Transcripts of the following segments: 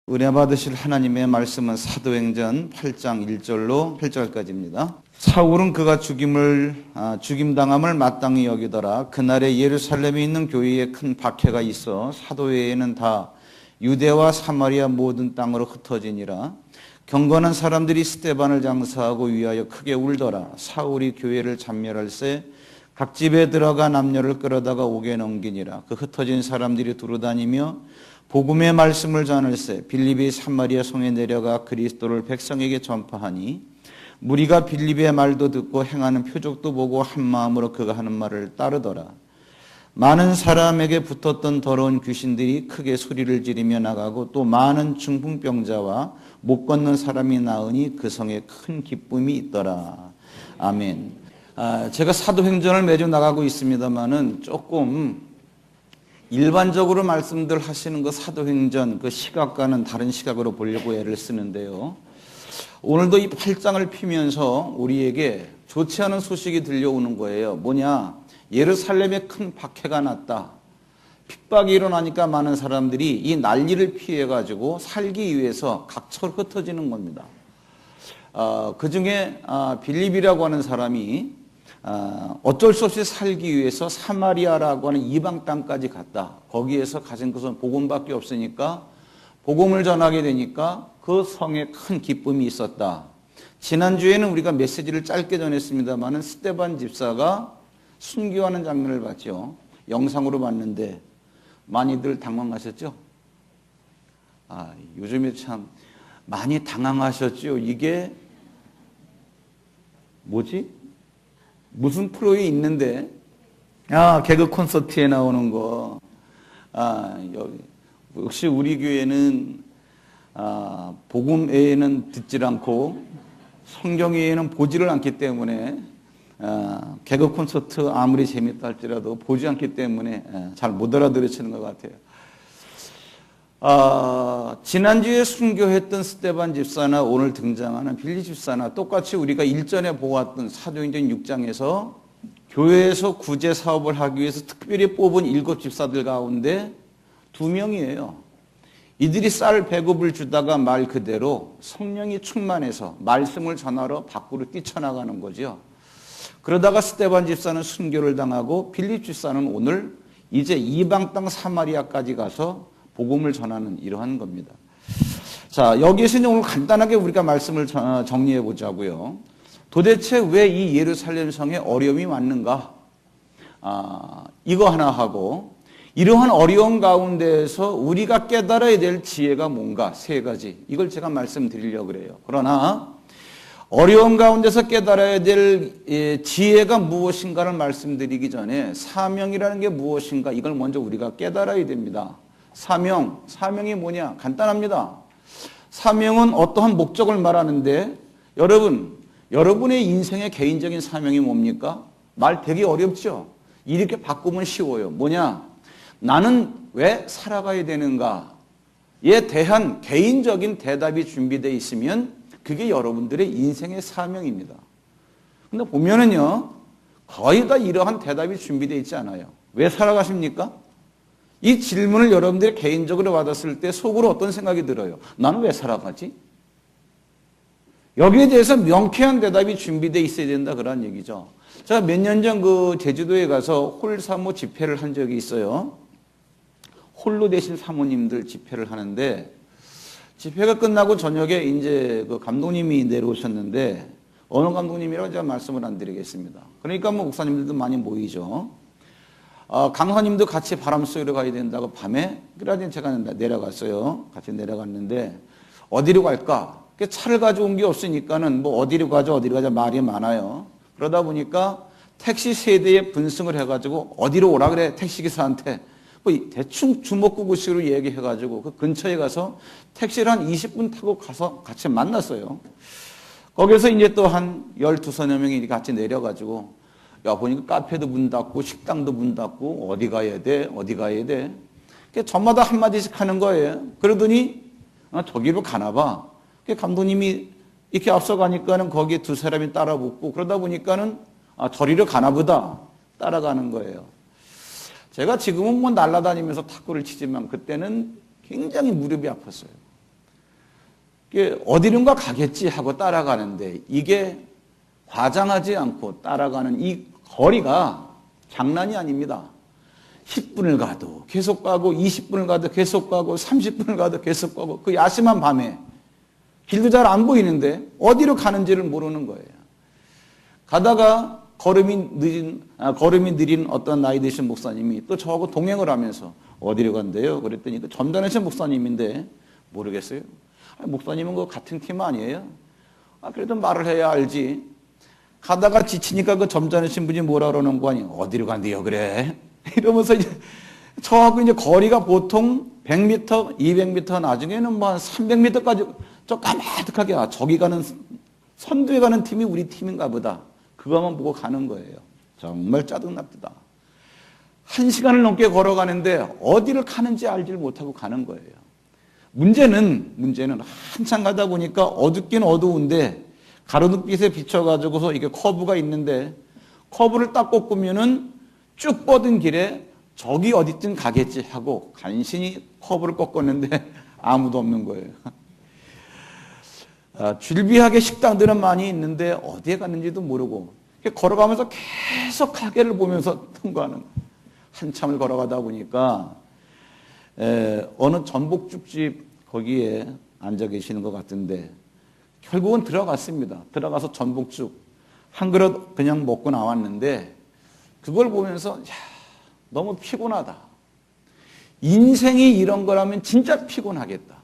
은혜 받으실 하나님의 말씀은 사도행전 8장 1절로 8절까지입니다. 사울은 그가 죽임당함을 마땅히 여기더라. 그날에 예루살렘에 있는 교회에 큰 박해가 있어 사도회에는 다 유대와 사마리아 모든 땅으로 흩어지니라. 경건한 사람들이 스데반을 장사하고 위하여 크게 울더라. 사울이 교회를 참멸할새 각 집에 들어가 남녀를 끌어다가 옥에 넘기니라. 그 흩어진 사람들이 두루다니며 복음의 말씀을 전할새 빌립이 사마리아 성에 내려가 그리스도를 백성에게 전파하니 무리가 빌립의 말도 듣고 행하는 표적도 보고 한 마음으로 그가 하는 말을 따르더라. 많은 사람에게 붙었던 더러운 귀신들이 크게 소리를 지르며 나가고 또 많은 중풍병자와 못 걷는 사람이 나으니 그 성에 큰 기쁨이 있더라. 아멘. 제가 사도행전을 매주 나가고 있습니다만은 조금 일반적으로 말씀들 하시는 그 사도행전 그 시각과는 다른 시각으로 보려고 애를 쓰는데요. 오늘도 이 8장을 피면서 우리에게 좋지 않은 소식이 들려오는 거예요. 뭐냐? 예루살렘에 큰 박해가 났다. 핍박이 일어나니까 많은 사람들이 이 난리를 피해가지고 살기 위해서 각처로 흩어지는 겁니다. 그 중에 빌립이라고 하는 사람이 어쩔 수 없이 살기 위해서 사마리아라고 하는 이방 땅까지 갔다. 거기에서 가진 것은 복음밖에 없으니까 복음을 전하게 되니까 그 성에 큰 기쁨이 있었다. 지난주에는 우리가 메시지를 짧게 전했습니다만 스데반 집사가 순교하는 장면을 봤죠. 영상으로 봤는데 많이들 당황하셨죠? 요즘에 참 많이 당황하셨죠. 이게 뭐지? 무슨 프로에 있는데, 개그 콘서트에 나오는 거. 역시 우리 교회는, 복음 외에는 듣질 않고, 성경 외에는 보지를 않기 때문에, 개그 콘서트 아무리 재밌다 할지라도 보지 않기 때문에 잘 못 알아들으시는 것 같아요. 지난주에 순교했던 스데반 집사나 오늘 등장하는 빌립 집사나 똑같이 우리가 일전에 보았던 사도행전 6장에서 교회에서 구제 사업을 하기 위해서 특별히 뽑은 7 집사들 가운데 2명이에요. 이들이 쌀 배급을 주다가 말 그대로 성령이 충만해서 말씀을 전하러 밖으로 뛰쳐나가는 거죠. 그러다가 스데반 집사는 순교를 당하고 빌립 집사는 오늘 이제 이방 땅 사마리아까지 가서 복음을 전하는 이러한 겁니다. 자, 여기에서 오늘 간단하게 우리가 말씀을 정리해 보자고요. 도대체 왜 이 예루살렘 성에 어려움이 왔는가? 이거 하나 하고 이러한 어려움 가운데에서 우리가 깨달아야 될 지혜가 뭔가 3가지. 이걸 제가 말씀드리려고 그래요. 그러나 어려움 가운데서 깨달아야 될 지혜가 무엇인가를 말씀드리기 전에 사명이라는 게 무엇인가 이걸 먼저 우리가 깨달아야 됩니다. 사명이 뭐냐? 간단합니다. 사명은 어떠한 목적을 말하는데 여러분의 인생의 개인적인 사명이 뭡니까? 말 되게 어렵죠? 이렇게 바꾸면 쉬워요. 뭐냐? 나는 왜 살아가야 되는가에 대한 개인적인 대답이 준비되어 있으면 그게 여러분들의 인생의 사명입니다. 근데 보면은요, 거의 다 이러한 대답이 준비되어 있지 않아요. 왜 살아가십니까? 이 질문을 여러분들이 개인적으로 받았을 때 속으로 어떤 생각이 들어요? 나는 왜 살아가지? 여기에 대해서 명쾌한 대답이 준비되어 있어야 된다 그런 얘기죠. 제가 몇 년 전 그 제주도에 가서 홀사모 집회를 한 적이 있어요. 홀로 되신 사모님들 집회를 하는데 집회가 끝나고 저녁에 이제 그 감독님이 내려오셨는데 어느 감독님이라고 제가 말씀을 안 드리겠습니다. 그러니까 뭐 목사님들도 많이 모이죠. 강사님도 같이 바람 쐬러 가야 된다고 밤에 그래가지고 제가 내려갔어요. 같이 내려갔는데 어디로 갈까? 차를 가져온 게 없으니까는 뭐 어디로 가자 말이 많아요. 그러다 보니까 택시 세대에 분승을 해가지고 어디로 오라 그래 택시기사한테 뭐 대충 주먹구구식으로 얘기해가지고 그 근처에 가서 택시를 한 20분 타고 가서 같이 만났어요. 거기서 이제 또 한 12서너 명이 같이 내려가지고 보니까 카페도 문 닫고 식당도 문 닫고 어디 가야 돼? 저마다 한마디씩 하는 거예요. 그러더니 저기로 가나 봐. 감독님이 이렇게 앞서가니까는 거기에 2 사람이 따라 붙고 그러다 보니까는 저리로 가나 보다 따라가는 거예요. 제가 지금은 뭐 날아다니면서 탁구를 치지만 그때는 굉장히 무릎이 아팠어요. 이게 어디론가 가겠지 하고 따라가는데 이게 과장하지 않고 따라가는 이 거리가 장난이 아닙니다. 10분을 가도 계속 가고 20분을 가도 계속 가고 30분을 가도 계속 가고 그 야심한 밤에 길도 잘 안 보이는데 어디로 가는지를 모르는 거예요. 가다가 걸음이 느린 어떤 나이 드신 목사님이 또 저하고 동행을 하면서 어디로 간대요? 그랬더니 그 점잖으신 목사님인데 모르겠어요. 목사님은 그 같은 팀 아니에요? 그래도 말을 해야 알지. 가다가 지치니까 그 점잖으신 분이 뭐라 그러는 거 아니에요? 어디로 간대요? 그래. 이러면서 이제 저하고 이제 거리가 보통 100m, 200m, 나중에는 뭐 한 300m까지 저 까마득하게 저기 가는 선두에 가는 팀이 우리 팀인가 보다. 그거만 보고 가는 거예요. 정말 짜증납니다. 1시간을 넘게 걸어가는데 어디를 가는지 알지를 못하고 가는 거예요. 문제는 한참 가다 보니까 어둡긴 어두운데 가로등빛에 비춰가지고서 이게 커브가 있는데 커브를 딱 꺾으면은 쭉 뻗은 길에 저기 어디쯤 가겠지 하고 간신히 커브를 꺾었는데 아무도 없는 거예요. 줄비하게 식당들은 많이 있는데 어디에 갔는지도 모르고 걸어가면서 계속 가게를 보면서 통과하는 거예요. 한참을 걸어가다 보니까 어느 전복죽집 거기에 앉아 계시는 것 같은데 결국은 들어갔습니다. 들어가서 전복죽 한 그릇 그냥 먹고 나왔는데 그걸 보면서 너무 피곤하다. 인생이 이런 거라면 진짜 피곤하겠다.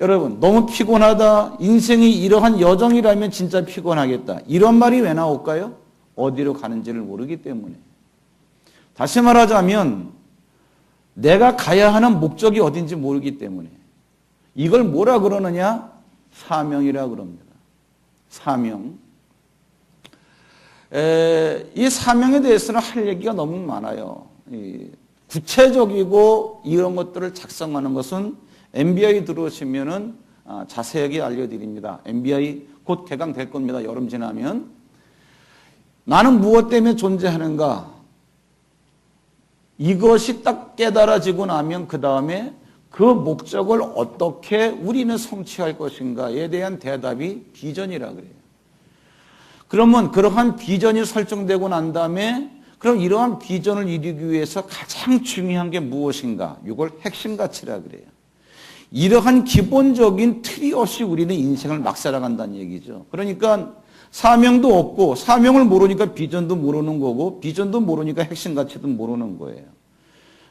여러분 너무 피곤하다. 인생이 이러한 여정이라면 진짜 피곤하겠다. 이런 말이 왜 나올까요? 어디로 가는지를 모르기 때문에. 다시 말하자면 내가 가야 하는 목적이 어딘지 모르기 때문에. 이걸 뭐라 그러느냐? 사명이라 그럽니다. 사명. 이 사명에 대해서는 할 얘기가 너무 많아요. 구체적이고 이런 것들을 작성하는 것은 MBI 들어오시면은 자세하게 알려드립니다. MBI 곧 개강될 겁니다. 여름 지나면. 나는 무엇 때문에 존재하는가? 이것이 딱 깨달아지고 나면 그 다음에 그 목적을 어떻게 우리는 성취할 것인가에 대한 대답이 비전이라 그래요. 그러면 그러한 비전이 설정되고 난 다음에 그럼 이러한 비전을 이루기 위해서 가장 중요한 게 무엇인가? 이걸 핵심 가치라 그래요. 이러한 기본적인 틀이 없이 우리는 인생을 막 살아간다는 얘기죠. 그러니까 사명도 없고 사명을 모르니까 비전도 모르는 거고 비전도 모르니까 핵심 가치도 모르는 거예요.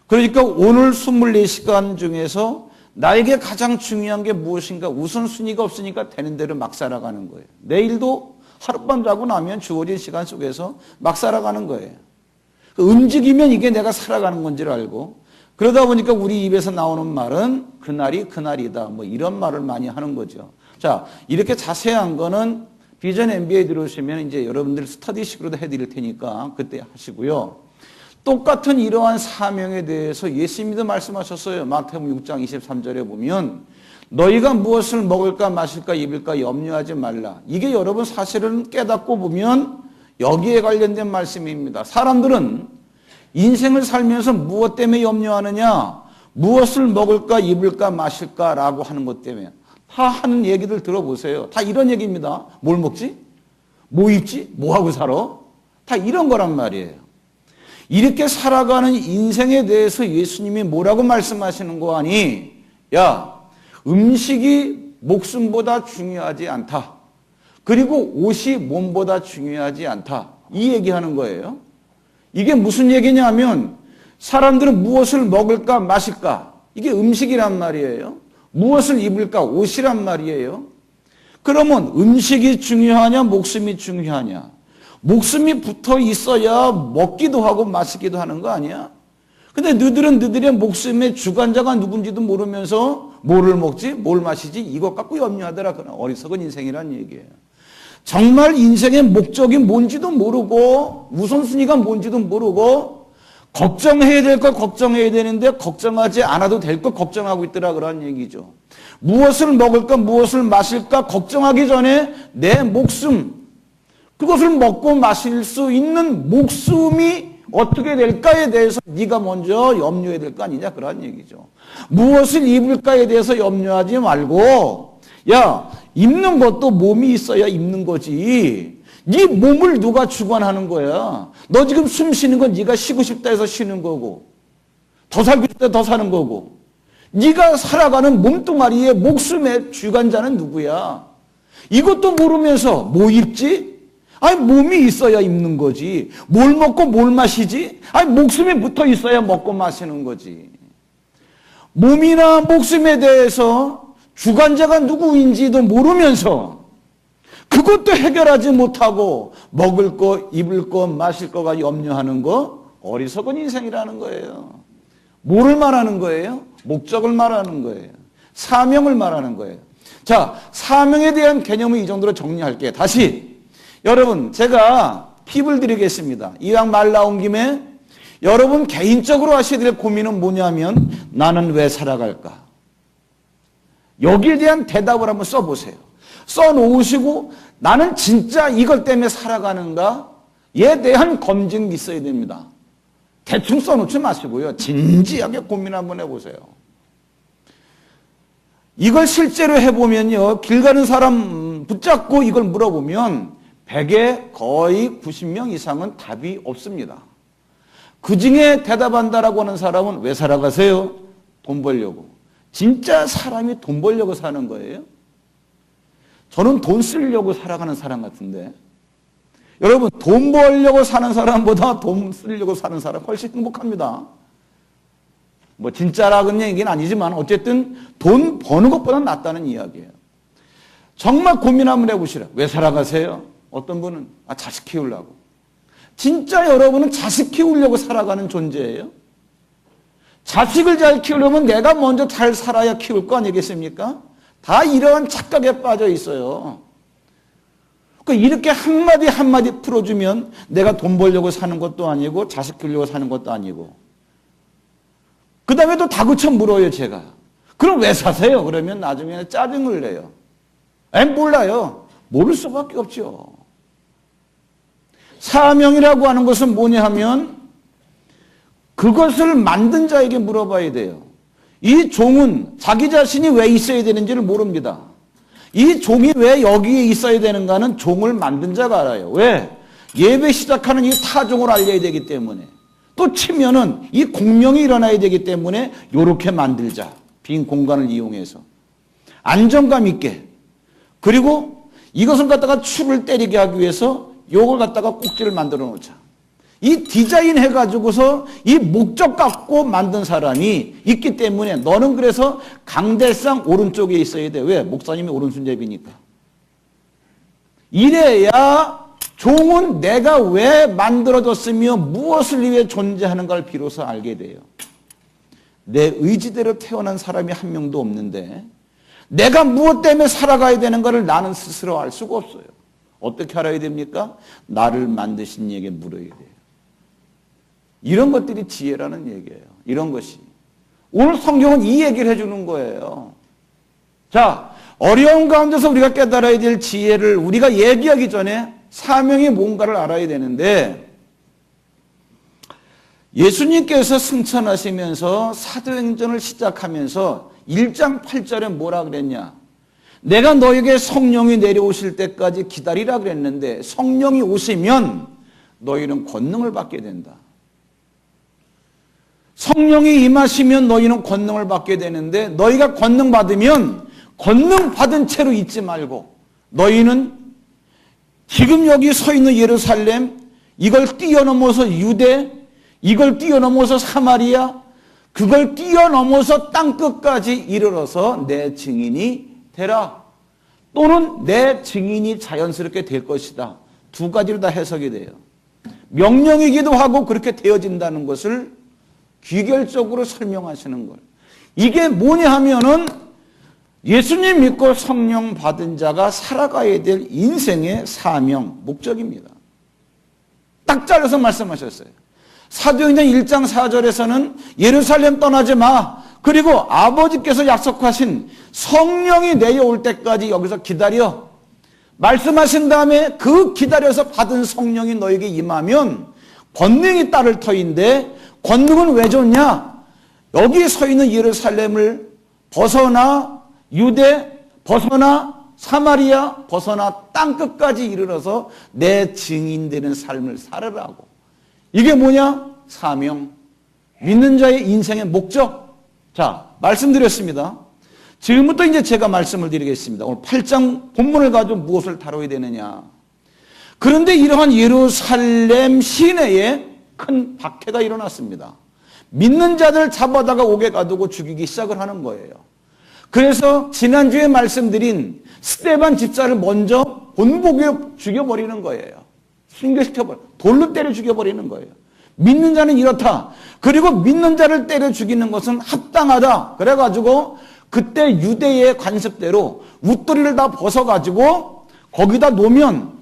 그러니까 오늘 24시간 중에서 나에게 가장 중요한 게 무엇인가 우선순위가 없으니까 되는 대로 막 살아가는 거예요. 내일도 하룻밤 자고 나면 주어진 시간 속에서 막 살아가는 거예요. 움직이면 이게 내가 살아가는 건지를 알고 그러다 보니까 우리 입에서 나오는 말은 그날이 그날이다. 뭐 이런 말을 많이 하는 거죠. 자, 이렇게 자세한 거는 비전 MBA 들어오시면 이제 여러분들 스터디식으로도 해드릴 테니까 그때 하시고요. 똑같은 이러한 사명에 대해서 예수님도 말씀하셨어요. 마태복음 6장 23절에 보면 너희가 무엇을 먹을까 마실까 입을까 염려하지 말라. 이게 여러분 사실은 깨닫고 보면 여기에 관련된 말씀입니다. 사람들은 인생을 살면서 무엇 때문에 염려하느냐? 무엇을 먹을까 입을까 마실까라고 하는 것 때문에 다 하는 얘기들 들어보세요. 다 이런 얘기입니다. 뭘 먹지? 뭐 입지? 뭐 하고 살아? 다 이런 거란 말이에요. 이렇게 살아가는 인생에 대해서 예수님이 뭐라고 말씀하시는 거 아니? 야, 음식이 목숨보다 중요하지 않다. 그리고 옷이 몸보다 중요하지 않다. 이 얘기하는 거예요. 이게 무슨 얘기냐면 사람들은 무엇을 먹을까 마실까? 이게 음식이란 말이에요. 무엇을 입을까? 옷이란 말이에요. 그러면 음식이 중요하냐 목숨이 중요하냐? 목숨이 붙어 있어야 먹기도 하고 마시기도 하는 거 아니야? 근데 너희들의 목숨의 주관자가 누군지도 모르면서 뭐를 먹지? 뭘 마시지? 이것 갖고 염려하더라. 그런 어리석은 인생이란 얘기예요. 정말 인생의 목적이 뭔지도 모르고 우선순위가 뭔지도 모르고 걱정해야 될 것 걱정해야 되는데 걱정하지 않아도 될 것 걱정하고 있더라 그런 얘기죠. 무엇을 먹을까 무엇을 마실까 걱정하기 전에 내 목숨 그것을 먹고 마실 수 있는 목숨이 어떻게 될까에 대해서 네가 먼저 염려해야 될 거 아니냐 그런 얘기죠. 무엇을 입을까에 대해서 염려하지 말고 야, 입는 것도 몸이 있어야 입는 거지. 네 몸을 누가 주관하는 거야? 너 지금 숨 쉬는 건 네가 쉬고 싶다 해서 쉬는 거고, 더 살고 싶다 더 사는 거고, 네가 살아가는 몸뚱아리의 목숨의 주관자는 누구야? 이것도 모르면서 뭐 입지? 아니, 몸이 있어야 입는 거지. 뭘 먹고 뭘 마시지? 아니, 목숨이 붙어 있어야 먹고 마시는 거지. 몸이나 목숨에 대해서 주관자가 누구인지도 모르면서 그것도 해결하지 못하고 먹을 거, 입을 거, 마실 거가 염려하는 거 어리석은 인생이라는 거예요. 뭐를 말하는 거예요? 목적을 말하는 거예요. 사명을 말하는 거예요. 자, 사명에 대한 개념을 이 정도로 정리할게요. 다시 여러분, 제가 팁을 드리겠습니다. 이왕 말 나온 김에 여러분 개인적으로 하셔야 될 고민은 뭐냐면, 나는 왜 살아갈까? 여기에 대한 대답을 한번 써보세요. 써놓으시고 나는 진짜 이것 때문에 살아가는가? 에 대한 검증이 있어야 됩니다. 대충 써놓지 마시고요. 진지하게 고민 한번 해보세요. 이걸 실제로 해보면요, 길 가는 사람 붙잡고 이걸 물어보면 100에 거의 90명 이상은 답이 없습니다. 그 중에 대답한다라고 하는 사람은 왜 살아가세요? 돈 벌려고. 진짜 사람이 돈 벌려고 사는 거예요? 저는 돈 쓰려고 살아가는 사람 같은데, 여러분, 돈 벌려고 사는 사람보다 돈 쓰려고 사는 사람 훨씬 행복합니다. 뭐 진짜라는 얘기는 아니지만 어쨌든 돈 버는 것보다 낫다는 이야기예요. 정말 고민 한번 해보시라. 왜 살아가세요? 어떤 분은 자식 키우려고. 진짜 여러분은 자식 키우려고 살아가는 존재예요? 자식을 잘 키우려면 내가 먼저 잘 살아야 키울 거 아니겠습니까? 다 이러한 착각에 빠져 있어요. 이렇게 한마디 한마디 풀어주면 내가 돈 벌려고 사는 것도 아니고 자식 키우려고 사는 것도 아니고, 그 다음에 또 다그쳐 물어요, 제가. 그럼 왜 사세요? 그러면 나중에 짜증을 내요. 몰라요. 모를 수밖에 없죠. 사명이라고 하는 것은 뭐냐 하면 그것을 만든 자에게 물어봐야 돼요. 이 종은 자기 자신이 왜 있어야 되는지를 모릅니다. 이 종이 왜 여기에 있어야 되는가는 종을 만든 자가 알아요. 왜? 예배 시작하는 이 타종을 알려야 되기 때문에, 또 치면은 이 공명이 일어나야 되기 때문에 요렇게 만들자. 빈 공간을 이용해서 안정감 있게, 그리고 이것을 갖다가 추를 때리게 하기 위해서 요걸 갖다가 꼭지를 만들어 놓자. 이 디자인 해가지고서 이 목적 갖고 만든 사람이 있기 때문에 너는 그래서 강대상 오른쪽에 있어야 돼. 왜? 목사님이 오른손잡이니까. 이래야 종은 내가 왜 만들어졌으며 무엇을 위해 존재하는가를 비로소 알게 돼요. 내 의지대로 태어난 사람이 한 명도 없는데 내가 무엇 때문에 살아가야 되는가를 나는 스스로 알 수가 없어요. 어떻게 알아야 됩니까? 나를 만드신 이에게 물어야 돼요. 이런 것들이 지혜라는 얘기예요. 이런 것이. 오늘 성경은 이 얘기를 해주는 거예요. 자, 어려운 가운데서 우리가 깨달아야 될 지혜를 우리가 얘기하기 전에 사명이 뭔가를 알아야 되는데, 예수님께서 승천하시면서 사도행전을 시작하면서 1장 8절에 뭐라 그랬냐? 내가 너에게 성령이 내려오실 때까지 기다리라 그랬는데 성령이 오시면 너희는 권능을 받게 된다. 성령이 임하시면 너희는 권능을 받게 되는데, 너희가 권능 받으면 권능 받은 채로 있지 말고 너희는 지금 여기 서 있는 예루살렘, 이걸 뛰어넘어서 유대, 이걸 뛰어넘어서 사마리아, 그걸 뛰어넘어서 땅끝까지 이르러서 내 증인이 되라. 또는 내 증인이 자연스럽게 될 것이다. 두 가지로 다 해석이 돼요. 명령이기도 하고 그렇게 되어진다는 것을 귀결적으로 설명하시는 거예요. 이게 뭐냐 하면은 예수님 믿고 성령 받은 자가 살아가야 될 인생의 사명, 목적입니다. 딱 잘라서 말씀하셨어요. 사도행전 1장 4절에서는 예루살렘 떠나지 마. 그리고 아버지께서 약속하신 성령이 내려올 때까지 여기서 기다려. 말씀하신 다음에 그 기다려서 받은 성령이 너에게 임하면 권능이 따를 터인데, 권능은 왜 줬냐? 여기 서 있는 예루살렘을 벗어나 유대, 벗어나 사마리아, 벗어나 땅끝까지 이르러서 내 증인되는 삶을 살으라고. 이게 뭐냐? 사명. 믿는 자의 인생의 목적. 자, 말씀드렸습니다. 지금부터 이제 제가 말씀을 드리겠습니다. 오늘 8장 본문을 가지고 무엇을 다뤄야 되느냐. 그런데 이러한 예루살렘 시내에 큰 박해가 일어났습니다. 믿는 자들 잡아다가 옥에 가두고 죽이기 시작을 하는 거예요. 그래서 지난주에 말씀드린 스데반 집사를 먼저 본보기에 죽여버리는 거예요. 순교시켜버려. 돌로 때려 죽여버리는 거예요. 믿는 자는 이렇다. 그리고 믿는 자를 때려 죽이는 것은 합당하다. 그래가지고 그때 유대의 관습대로 웃도리를 다 벗어가지고 거기다 놓으면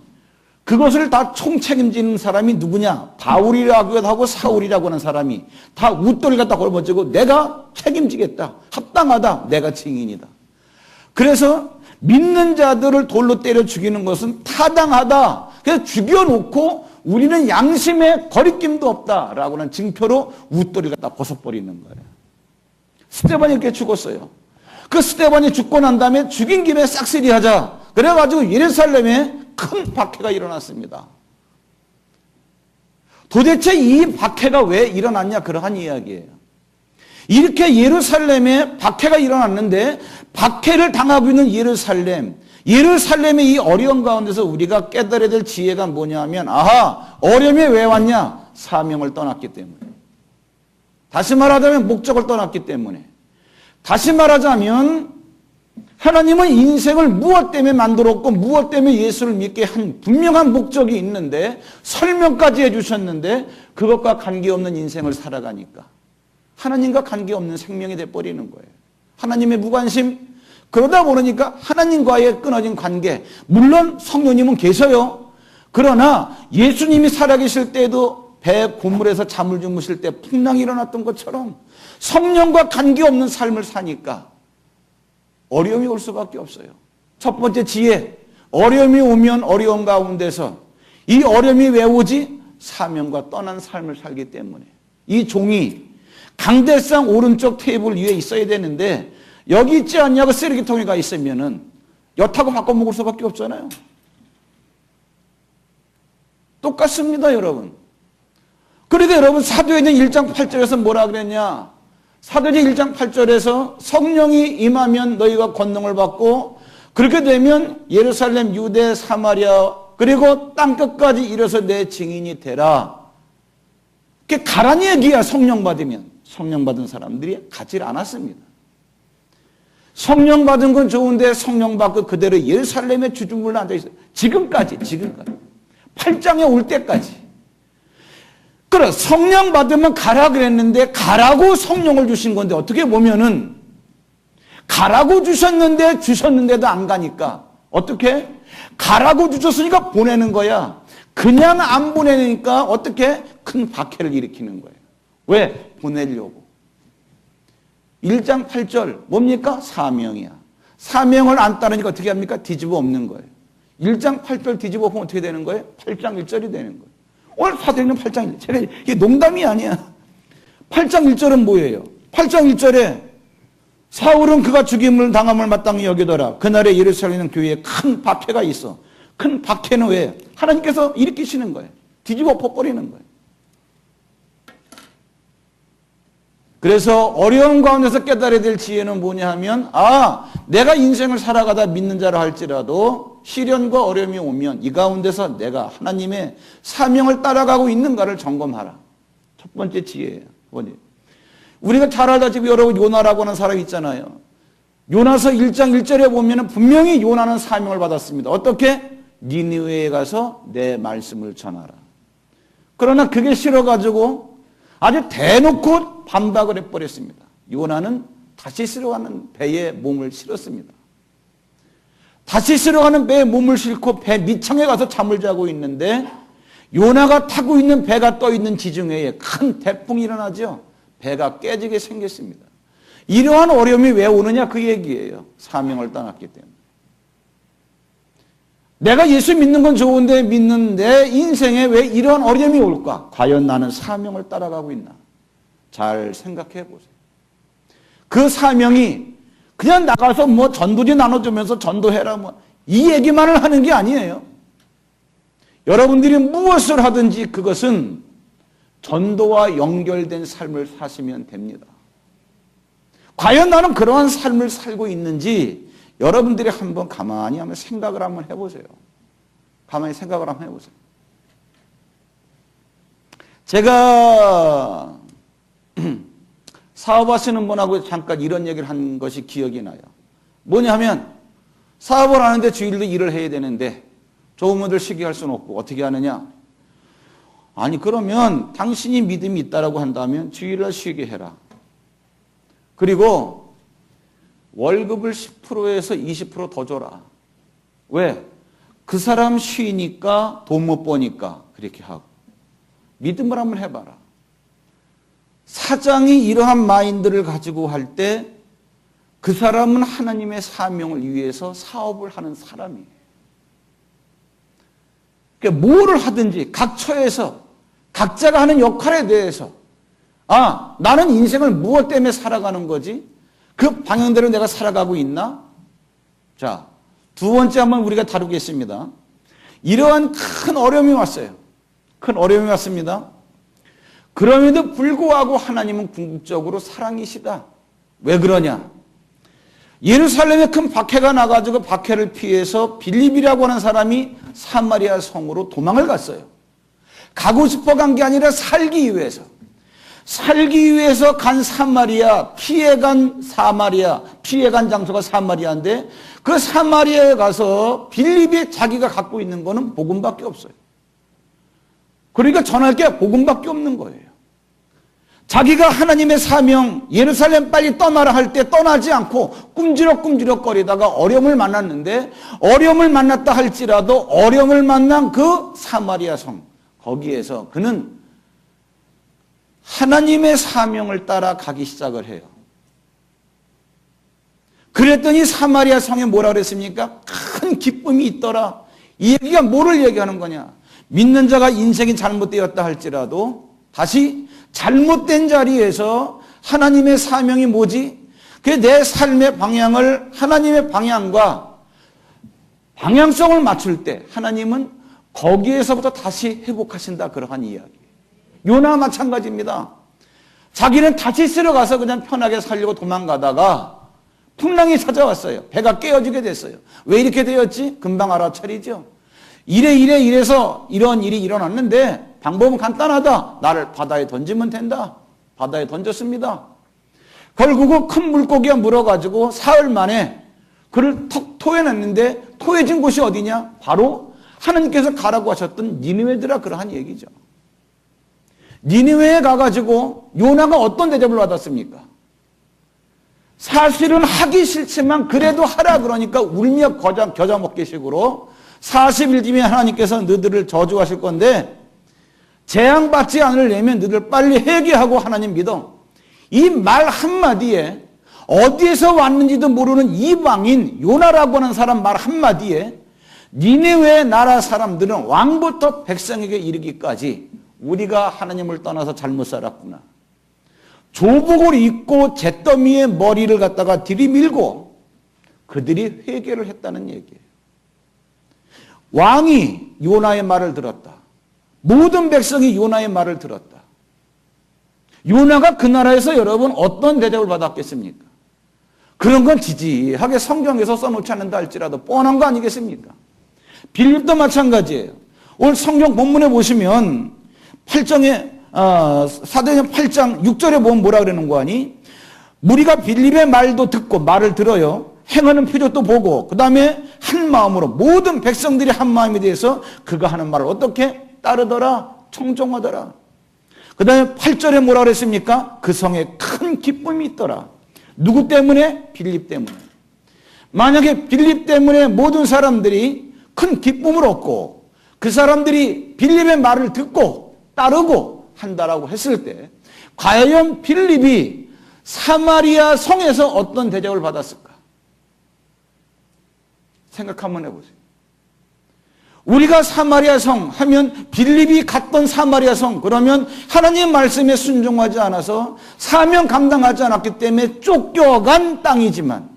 그것을 다 총책임지는 사람이 누구냐? 바울이라고 하고 사울이라고 하는 사람이 다 웃도리를 갖다 걸어버리고 내가 책임지겠다. 합당하다. 내가 증인이다. 그래서 믿는 자들을 돌로 때려 죽이는 것은 타당하다. 그래서 죽여놓고 우리는 양심에 거리낌도 없다라고 하는 증표로 웃도리를 갖다 벗어버리는 거예요. 스데반이 이렇게 죽었어요. 그 스데반이 죽고 난 다음에 죽인 김에 싹쓸이 하자. 그래가지고 예루살렘에 큰 박해가 일어났습니다. 도대체 이 박해가 왜 일어났냐? 그러한 이야기예요. 이렇게 예루살렘에 박해가 일어났는데 박해를 당하고 있는 예루살렘의 이 어려운 가운데서 우리가 깨달아야 될 지혜가 뭐냐면 아하, 어려움이 왜 왔냐? 사명을 떠났기 때문에. 다시 말하자면 목적을 떠났기 때문에. 다시 말하자면 하나님은 인생을 무엇 때문에 만들었고 무엇 때문에 예수를 믿게 한 분명한 목적이 있는데 설명까지 해주셨는데 그것과 관계없는 인생을 살아가니까 하나님과 관계없는 생명이 돼버리는 거예요. 하나님의 무관심. 그러다 보니까 하나님과의 끊어진 관계. 물론 성령님은 계셔요. 그러나 예수님이 살아계실 때에도 배 고물에서 잠을 주무실 때 풍랑이 일어났던 것처럼 성령과 관계없는 삶을 사니까 어려움이 올 수밖에 없어요. 첫 번째 지혜. 어려움이 오면 어려운 가운데서 이 어려움이 왜 오지? 사명과 떠난 삶을 살기 때문에. 이 종이 강대상 오른쪽 테이블 위에 있어야 되는데 여기 있지 않냐고 쓰레기통에 가 있으면은 엿하고 바꿔 먹을 수밖에 없잖아요. 똑같습니다, 여러분. 그런데 여러분 사도행전 1장 8절에서 뭐라 그랬냐? 사도행전 1장 8절에서 성령이 임하면 너희가 권능을 받고 그렇게 되면 예루살렘, 유대, 사마리아 그리고 땅끝까지 이르러서 내 증인이 되라. 그게 가란 얘기야. 성령 받으면. 성령 받은 사람들이 가지 않았습니다. 성령 받은 건 좋은데 성령 받고 그대로 예루살렘의 주중물로 앉아있어요. 지금까지 8장에 올 때까지. 그래, 성령 받으면 가라 그랬는데 가라고 성령을 주신 건데 어떻게 보면은 가라고 주셨는데도 안 가니까 어떻게? 가라고 주셨으니까 보내는 거야. 그냥 안 보내니까 어떻게? 큰 박해를 일으키는 거예요. 왜? 보내려고. 1장 8절 뭡니까? 사명이야. 사명을 안 따르니까 어떻게 합니까? 뒤집어 엎는 거예요. 1장 8절 뒤집어 엎으면 어떻게 되는 거예요? 8장 1절이 되는 거예요. 오늘 사도행전 8장 1절. 제가 이게 농담이 아니야. 8장 1절은 뭐예요? 8장 1절에 사울은 그가 죽임을 당함을 마땅히 여기더라. 그날에 예루살렘 교회에 큰 박해가 있어. 큰 박해는 왜? 하나님께서 일으키시는 거예요. 뒤집어 엎어버리는 거예요. 그래서 어려운 가운데서 깨달아야 될 지혜는 뭐냐 하면 내가 인생을 살아가다 믿는 자라 할지라도 시련과 어려움이 오면 이 가운데서 내가 하나님의 사명을 따라가고 있는가를 점검하라. 첫 번째 지혜예요. 우리가 잘 알다시피 여러분 요나라고 하는 사람이 있잖아요. 요나서 1장 1절에 보면 분명히 요나는 사명을 받았습니다. 어떻게? 니느웨에 가서 내 말씀을 전하라. 그러나 그게 싫어가지고 아주 대놓고 반박을 해버렸습니다. 요나는 다시스로 가는 배에 몸을 실었습니다. 다시스로 가는 배에 몸을 싣고 배 밑창에 가서 잠을 자고 있는데 요나가 타고 있는 배가 떠 있는 지중해에 큰 태풍이 일어나죠. 배가 깨지게 생겼습니다. 이러한 어려움이 왜 오느냐 그 얘기예요. 사명을 떠났기 때문에. 내가 예수 믿는 건 좋은데 믿는 내 인생에 왜 이러한 어려움이 올까? 과연 나는 사명을 따라가고 있나? 잘 생각해 보세요. 그 사명이 그냥 나가서 뭐 전도지 나눠주면서 전도해라 뭐 이 얘기만을 하는 게 아니에요. 여러분들이 무엇을 하든지 그것은 전도와 연결된 삶을 사시면 됩니다. 과연 나는 그러한 삶을 살고 있는지 여러분들이 한번 가만히 한번 생각을 한번 해보세요. 가만히 생각을 한번 해보세요. 제가 사업하시는 분하고 잠깐 이런 얘기를 한 것이 기억이 나요. 뭐냐 하면 사업을 하는데 주일도 일을 해야 되는데 좋은 분들 쉬게 할 수는 없고 어떻게 하느냐? 아니 그러면 당신이 믿음이 있다라고 한다면 주일날 쉬게 해라. 그리고 월급을 10%에서 20% 더 줘라. 왜? 그 사람 쉬니까 돈 못 버니까 그렇게 하고. 믿음을 한번 해봐라. 사장이 이러한 마인드를 가지고 할 때 그 사람은 하나님의 사명을 위해서 사업을 하는 사람이에요. 그러니까 뭐를 하든지 각 처에서 각자가 하는 역할에 대해서 나는 인생을 무엇 때문에 살아가는 거지? 그 방향대로 내가 살아가고 있나? 자, 두 번째 한번 우리가 다루겠습니다. 이러한 큰 어려움이 왔어요. 큰 어려움이 왔습니다. 그럼에도 불구하고 하나님은 궁극적으로 사랑이시다. 왜 그러냐? 예루살렘에 큰 박해가 나가지고 박해를 피해서 빌립이라고 하는 사람이 사마리아 성으로 도망을 갔어요. 가고 싶어 간 게 아니라 살기 위해서. 살기 위해서 간 사마리아, 피해간 장소가 사마리아인데 그 사마리아에 가서 빌립이 자기가 갖고 있는 거는 복음밖에 없어요. 그러니까 전할 게 복음밖에 없는 거예요. 자기가 하나님의 사명, 예루살렘 빨리 떠나라 할 때 떠나지 않고 꿈지럭꿈지럭 거리다가 어려움을 만났는데 어려움을 만났다 할지라도 어려움을 만난 그 사마리아 성, 거기에서 그는 하나님의 사명을 따라 가기 시작을 해요. 그랬더니 사마리아 성에 뭐라 그랬습니까? 큰 기쁨이 있더라. 이 얘기가 뭐를 얘기하는 거냐? 믿는 자가 인생이 잘못되었다 할지라도 다시 잘못된 자리에서 하나님의 사명이 뭐지? 그 내 삶의 방향을 하나님의 방향과 방향성을 맞출 때 하나님은 거기에서부터 다시 회복하신다. 그러한 이야기. 요나 마찬가지입니다. 자기는 다시스로 가서 그냥 편하게 살려고 도망가다가 풍랑이 찾아왔어요. 배가 깨어지게 됐어요. 왜 이렇게 되었지? 금방 알아차리죠. 이래서 이런 일이 일어났는데 방법은 간단하다. 나를 바다에 던지면 된다. 바다에 던졌습니다. 결국은 큰 물고기가 물어가지고 사흘 만에 그를 턱 토해냈는데 토해진 곳이 어디냐? 바로 하나님께서 가라고 하셨던 니느웨더라. 그러한 얘기죠. 니느웨에 가가지고 요나가 어떤 대접을 받았습니까? 사실은 하기 싫지만 그래도 하라 그러니까 울며 겨자 먹기 식으로 40일 뒤에 하나님께서 너희들을 저주하실 건데 재앙받지 않으려면 너희들 빨리 회개하고 하나님 믿어. 이 말 한마디에 어디에서 왔는지도 모르는 이방인 요나라고 하는 사람 말 한마디에 니느웨 나라 사람들은 왕부터 백성에게 이르기까지 우리가 하나님을 떠나서 잘못 살았구나. 조복을 입고 잿더미에 머리를 갖다가 들이밀고 그들이 회개를 했다는 얘기예요. 왕이 요나의 말을 들었다. 모든 백성이 요나의 말을 들었다. 요나가 그 나라에서 여러분 어떤 대접을 받았겠습니까? 그런 건 지지하게 성경에서 써놓지 않는다 할지라도 뻔한 거 아니겠습니까? 빌립도 마찬가지예요. 오늘 성경 본문에 보시면 8장에 사도행전 8장 6절에 보면 뭐라 그러는 거 아니? 무리가 빌립의 말도 듣고 말을 들어요. 행하는 표적도 보고 그 다음에 한 마음으로 모든 백성들이 한 마음에 대해서 그가 하는 말을 어떻게 따르더라? 청종하더라. 그 다음에 8절에 뭐라 그랬습니까? 그 성에 큰 기쁨이 있더라. 누구 때문에? 빌립 때문에. 만약에 빌립 때문에 모든 사람들이 큰 기쁨을 얻고 그 사람들이 빌립의 말을 듣고 따르고 한다라고 했을 때 과연 빌립이 사마리아 성에서 어떤 대접을 받았을까? 생각 한번 해보세요. 우리가 사마리아 성 하면 빌립이 갔던 사마리아 성 그러면 하나님의 말씀에 순종하지 않아서 사명 감당하지 않았기 때문에 쫓겨간 땅이지만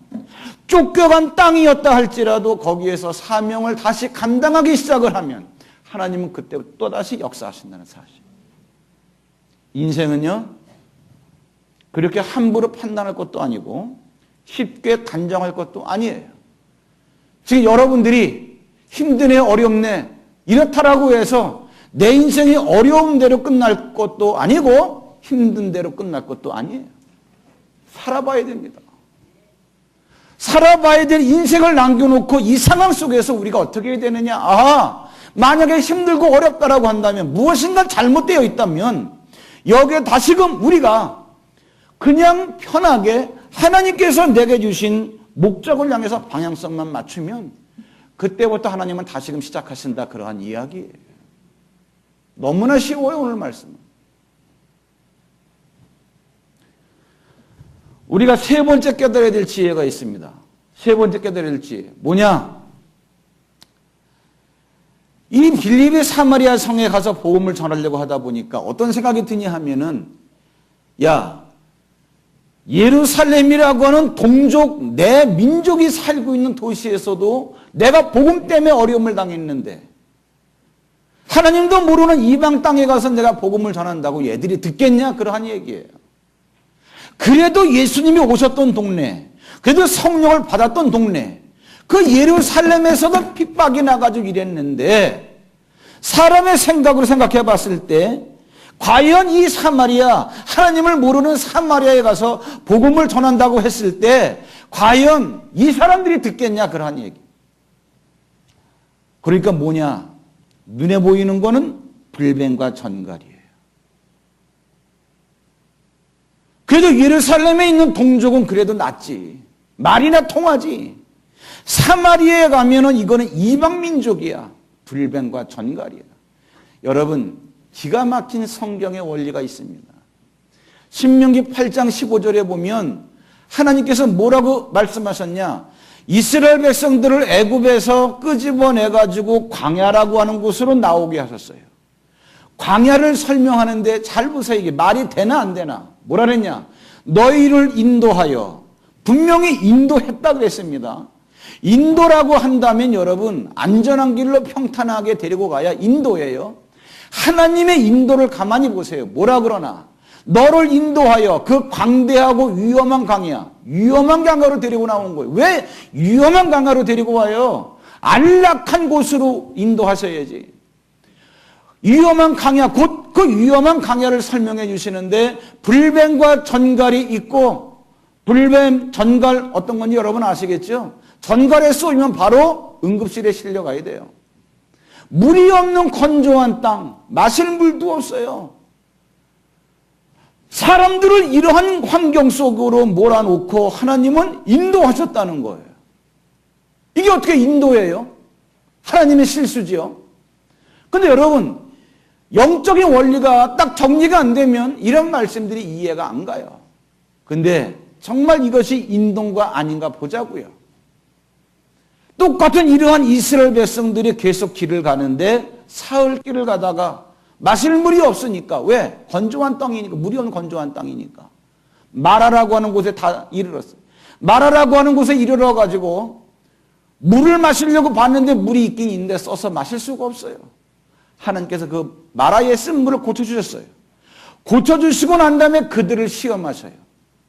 쫓겨간 땅이었다 할지라도 거기에서 사명을 다시 감당하기 시작을 하면 하나님은 그때 또다시 역사하신다는 사실. 인생은요, 그렇게 함부로 판단할 것도 아니고 쉽게 단정할 것도 아니에요. 지금 여러분들이 힘드네, 어렵네, 이렇다라고 해서 내 인생이 어려운 대로 끝날 것도 아니고 힘든 대로 끝날 것도 아니에요. 살아봐야 됩니다. 살아봐야 될 인생을 남겨놓고 이 상황 속에서 우리가 어떻게 해야 되느냐. 만약에 힘들고 어렵다라고 한다면, 무엇인가 잘못되어 있다면 여기에 다시금 우리가 그냥 편하게 하나님께서 내게 주신 목적을 향해서 방향성만 맞추면 그때부터 하나님은 다시금 시작하신다, 그러한 이야기예요. 너무나 쉬워요, 오늘 말씀은. 우리가 세 번째 깨달아야 될 지혜가 있습니다. 세 번째 깨달아야 될 지혜. 뭐냐? 이 빌립의 사마리아 성에 가서 복음을 전하려고 하다 보니까 어떤 생각이 드냐 하면은, 야, 예루살렘이라고 하는 동족, 내 민족이 살고 있는 도시에서도 내가 복음 때문에 어려움을 당했는데 하나님도 모르는 이방 땅에 가서 내가 복음을 전한다고 얘들이 듣겠냐? 그러한 얘기예요. 그래도 예수님이 오셨던 동네, 그래도 성령을 받았던 동네, 그 예루살렘에서도 핍박이 나가지고 이랬는데 사람의 생각으로 생각해 봤을 때 과연 이 사마리아, 하나님을 모르는 사마리아에 가서 복음을 전한다고 했을 때 과연 이 사람들이 듣겠냐? 그러한 얘기. 그러니까 뭐냐? 눈에 보이는 거는 불뱀과 전갈이에요. 그래도 예루살렘에 있는 동족은 그래도 낫지. 말이나 통하지. 사마리아에 가면은 이거는 이방 민족이야. 불뱀과 전갈이야. 여러분, 기가 막힌 성경의 원리가 있습니다. 신명기 8장 15절에 보면 하나님께서 뭐라고 말씀하셨냐? 이스라엘 백성들을 애굽에서 끄집어내가지고 광야라고 하는 곳으로 나오게 하셨어요. 광야를 설명하는데 잘 보세요. 이게 말이 되나 안 되나? 뭐라 그랬냐? 너희를 인도하여, 분명히 인도했다 그랬습니다. 인도라고 한다면 여러분, 안전한 길로 평탄하게 데리고 가야 인도예요. 하나님의 인도를 가만히 보세요. 뭐라 그러나? 너를 인도하여 그 광대하고 위험한 강야, 위험한 강가로 데리고 나온 거예요. 왜 위험한 강가로 데리고 와요? 안락한 곳으로 인도하셔야지. 위험한 강야, 곧 그 위험한 강야를 설명해 주시는데 불뱀과 전갈이 있고, 불뱀, 전갈 어떤 건지 여러분 아시겠죠? 전갈에 쏘이면 바로 응급실에 실려가야 돼요. 물이 없는 건조한 땅, 마실 물도 없어요. 사람들을 이러한 환경 속으로 몰아놓고 하나님은 인도하셨다는 거예요. 이게 어떻게 인도예요? 하나님의 실수지요. 근데 여러분, 영적인 원리가 딱 정리가 안 되면 이런 말씀들이 이해가 안 가요. 근데 정말 이것이 인도가 아닌가 보자고요. 똑같은 이러한 이스라엘 백성들이 계속 길을 가는데 사흘 길을 가다가 마실 물이 없으니까, 왜? 건조한 땅이니까, 물이 없는 건조한 땅이니까. 마라라고 하는 곳에 다 이르렀어요. 마라라고 하는 곳에 이르러가지고 물을 마시려고 봤는데 물이 있긴 있는데 써서 마실 수가 없어요. 하나님께서 그 마라에 쓴 물을 고쳐주셨어요. 고쳐주시고 난 다음에 그들을 시험하셔요.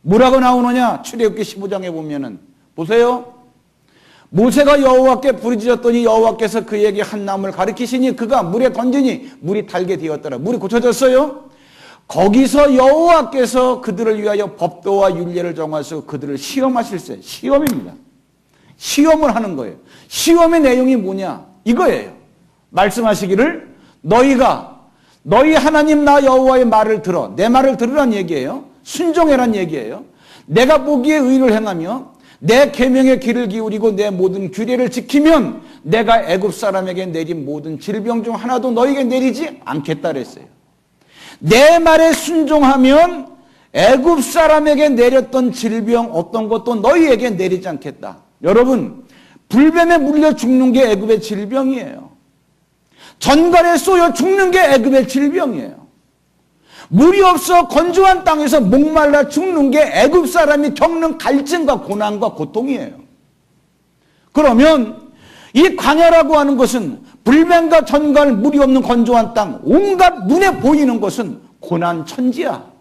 뭐라고 나오느냐? 출애굽기 15장에 보면은, 보세요. 모세가 여호와께 부르짖었더니 여호와께서 그에게 한 나무를 가리키시니 그가 물에 던지니 물이 달게 되었더라. 물이 고쳐졌어요. 거기서 여호와께서 그들을 위하여 법도와 율례를 정하시고 그들을 시험하실세. 시험입니다. 시험을 하는 거예요. 시험의 내용이 뭐냐? 이거예요. 말씀하시기를 너희 하나님 나 여호와의 말을 들어. 내 말을 들으란 얘기예요. 순종해란 얘기예요. 내가 보기에 의를 행하며 내 계명의 귀를 기울이고 내 모든 규례를 지키면 내가 애굽 사람에게 내린 모든 질병 중 하나도 너에게 내리지 않겠다 그랬어요. 내 말에 순종하면 애굽 사람에게 내렸던 질병 어떤 것도 너희에게 내리지 않겠다. 여러분, 불뱀에 물려 죽는 게 애굽의 질병이에요. 전갈에 쏘여 죽는 게 애굽의 질병이에요. 물이 없어 건조한 땅에서 목말라 죽는 게 애굽 사람이 겪는 갈증과 고난과 고통이에요. 그러면 이 광야라고 하는 것은 불뱀과 전갈, 물이 없는 건조한 땅, 온갖 눈에 보이는 것은 고난천지야.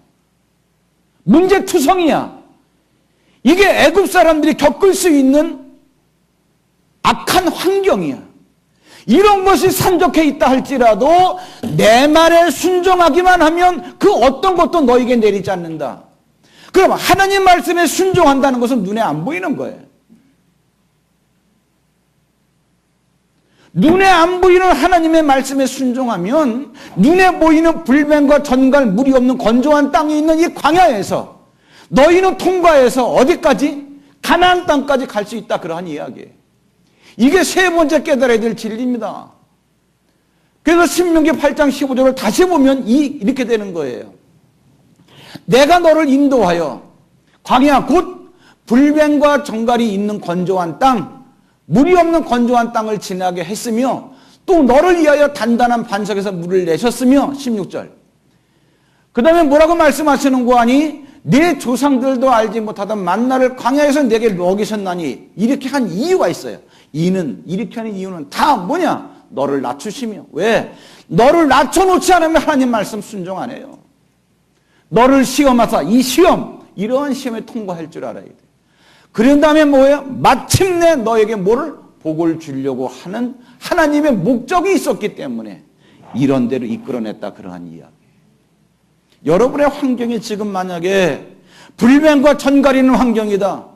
문제투성이야. 이게 애굽 사람들이 겪을 수 있는 악한 환경이야. 이런 것이 산적해 있다 할지라도 내 말에 순종하기만 하면 그 어떤 것도 너에게 내리지 않는다. 그럼 하나님 말씀에 순종한다는 것은 눈에 안 보이는 거예요. 눈에 안 보이는 하나님의 말씀에 순종하면 눈에 보이는 불뱀과 전갈, 물이 없는 건조한 땅에 있는 이 광야에서 너희는 통과해서 어디까지? 가나안 땅까지 갈 수 있다, 그러한 이야기예요. 이게 세 번째 깨달아야 될 진리입니다. 그래서 신명기 8장 15절을 다시 보면 이렇게 되는 거예요. 내가 너를 인도하여 광야 곧 불뱀과 전갈이 있는 건조한 땅, 물이 없는 건조한 땅을 지나게 했으며 또 너를 위하여 단단한 반석에서 물을 내셨으며 16절. 그 다음에 뭐라고 말씀하시는 거 아니? 내 조상들도 알지 못하던 만나를 광야에서 내게 먹이셨나니. 이렇게 한 이유가 있어요. 이렇게 하는 이유는 다 뭐냐? 너를 낮추시며. 왜? 너를 낮춰놓지 않으면 하나님 말씀 순종 안 해요. 너를 시험하사 이 시험, 이러한 시험에 통과할 줄 알아야 돼. 그런 다음에 뭐예요? 마침내 너에게 뭐를? 복을 주려고 하는 하나님의 목적이 있었기 때문에 이런 대로 이끌어냈다, 그러한 이야기. 여러분의 환경이 지금 만약에 불뱀과 전갈이는 환경이다,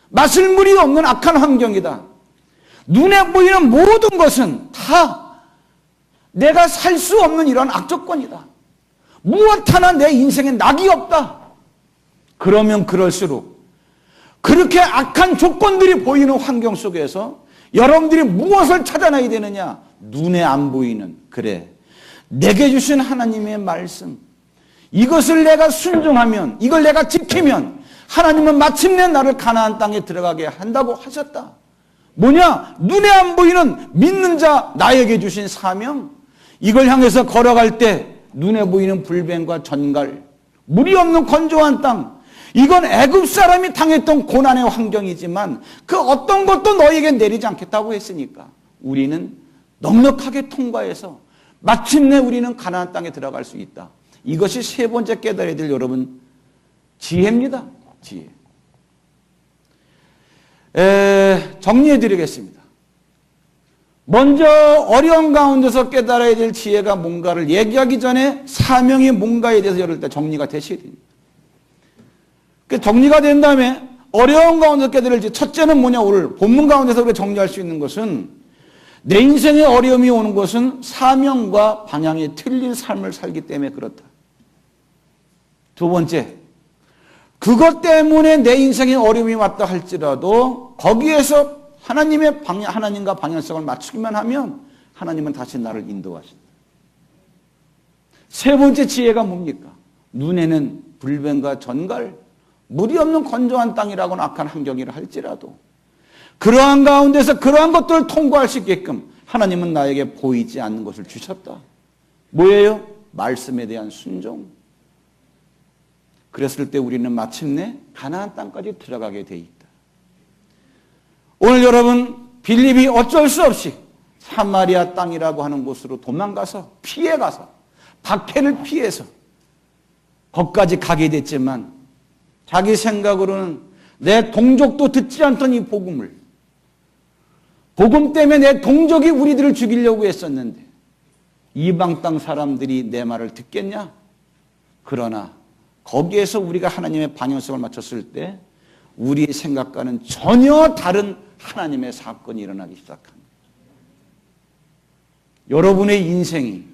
마실 물이 없는 악한 환경이다, 눈에 보이는 모든 것은 다 내가 살 수 없는 이런 악조건이다, 무엇 하나 내 인생에 낙이 없다, 그러면 그럴수록 그렇게 악한 조건들이 보이는 환경 속에서 여러분들이 무엇을 찾아내야 되느냐? 눈에 안 보이는, 그래, 내게 주신 하나님의 말씀, 이것을 내가 순종하면, 이걸 내가 지키면 하나님은 마침내 나를 가나안 땅에 들어가게 한다고 하셨다. 뭐냐? 눈에 안 보이는 믿는 자 나에게 주신 사명, 이걸 향해서 걸어갈 때 눈에 보이는 불뱀과 전갈, 물이 없는 건조한 땅, 이건 애굽 사람이 당했던 고난의 환경이지만 그 어떤 것도 너에게 내리지 않겠다고 했으니까 우리는 넉넉하게 통과해서 마침내 우리는 가나안 땅에 들어갈 수 있다. 이것이 세 번째 깨달아야 될 여러분 지혜입니다. 지혜. 정리해 드리겠습니다. 먼저 어려운 가운데서 깨달아야 될 지혜가 뭔가를 얘기하기 전에 사명이 뭔가에 대해서 여러분 정리가 되셔야 됩니다. 그 정리가 된 다음에 어려운 가운데서 깨달을지, 첫째는 뭐냐? 오늘 본문 가운데서 우리가 정리할 수 있는 것은 내 인생에 어려움이 오는 것은 사명과 방향이 틀린 삶을 살기 때문에 그렇다. 두 번째, 그것 때문에 내 인생에 어려움이 왔다 할지라도 거기에서 하나님과 방향성을 맞추기만 하면 하나님은 다시 나를 인도하신다. 세 번째 지혜가 뭡니까? 눈에는 불뱀과 전갈, 물이 없는 건조한 땅이라고는 악한 환경이라 할지라도 그러한 가운데서 그러한 것들을 통과할 수 있게끔 하나님은 나에게 보이지 않는 것을 주셨다. 뭐예요? 말씀에 대한 순종. 그랬을 때 우리는 마침내 가나안 땅까지 들어가게 돼 있다. 오늘 여러분 빌립이 어쩔 수 없이 사마리아 땅이라고 하는 곳으로 도망가서 피해가서 박해를 피해서 거기까지 가게 됐지만 자기 생각으로는 내 동족도 듣지 않던 이 복음을, 복음 때문에 내 동족이 우리들을 죽이려고 했었는데 이방 땅 사람들이 내 말을 듣겠냐? 그러나 거기에서 우리가 하나님의 방향성을 맞췄을 때 우리의 생각과는 전혀 다른 하나님의 사건이 일어나기 시작합니다. 여러분의 인생이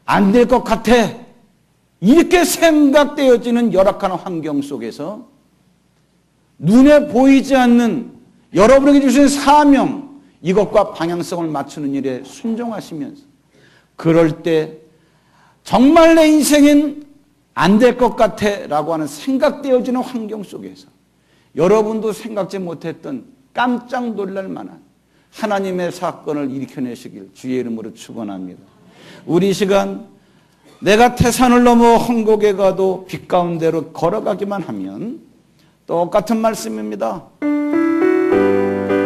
안 될 것 같아, 이렇게 생각되어지는 열악한 환경 속에서 눈에 보이지 않는 여러분에게 주신 사명, 이것과 방향성을 맞추는 일에 순종하시면서 그럴 때 정말 내 인생은 안 될 것 같아 라고 하는 생각되어지는 환경 속에서 여러분도 생각지 못했던 깜짝 놀랄 만한 하나님의 사건을 일으켜내시길 주의 이름으로 축원합니다. 우리 이 시간 내가 태산을 넘어 헝곡에 가도 빛 가운데로 걸어가기만 하면 똑같은 말씀입니다.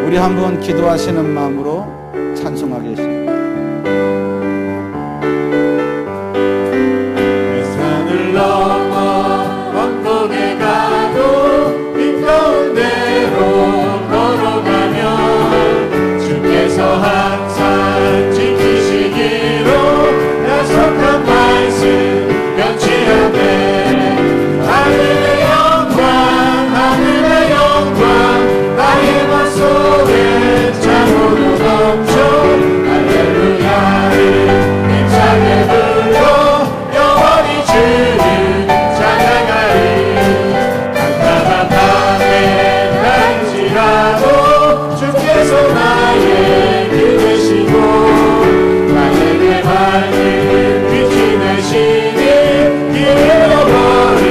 우리 한번 기도하시는 마음으로 찬송하겠습니다. 산을 넘어 원복에 가도 빈 가운데로 걸어가면 주께서 항상 지키시기로 약속한 말씀 변치하네. 하늘의 영광 나의 맘 속에 참으로 넘쳐. 할렐루야를 힘차게 불러 영원히 주를 찬양하리. 깜깜한 밤에 날지라도 주께서 나의 길 되시고 나에게 밝은 빛이 되시니 길 잃어버린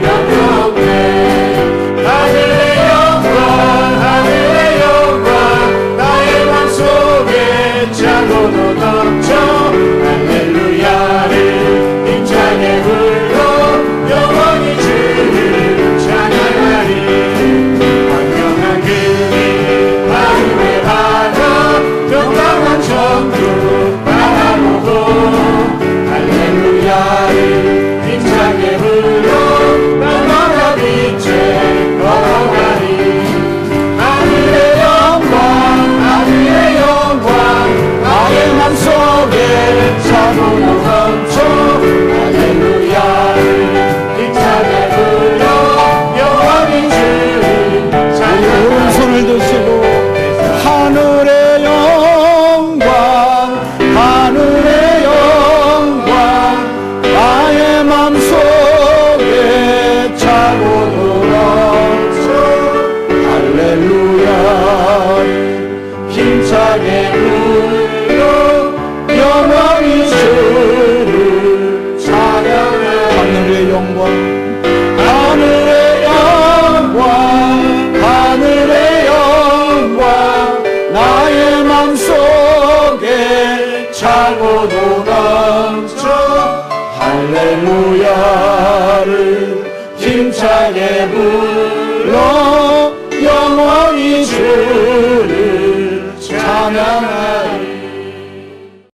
염려 없네. 하늘의 영광 나의 맘속에 차고도 넘쳐. 할렐루야를 힘차게 불러 영원히 주를 찬양하리. 광명한 그리 하루의 바다 정당한 천국 바라보고 할렐루야를 힘차게 불러 날마다 빛에 걸어가리. 하늘의 영광 나의 맘속에 차고도 넘쳐. 할렐루야를 힘차게 불러 영원히 주를 찬양하리. 오른손을 드시고 하늘의 영광 나의 맘속에 차고도 넘쳐. 할렐루야 힘차게 불러 영원히 주를 찬양해. 하늘의 영광 나의 맘속에 차고도 넘쳐. 할렐루야를 힘차게 불러 영원히 주를 찬양하리.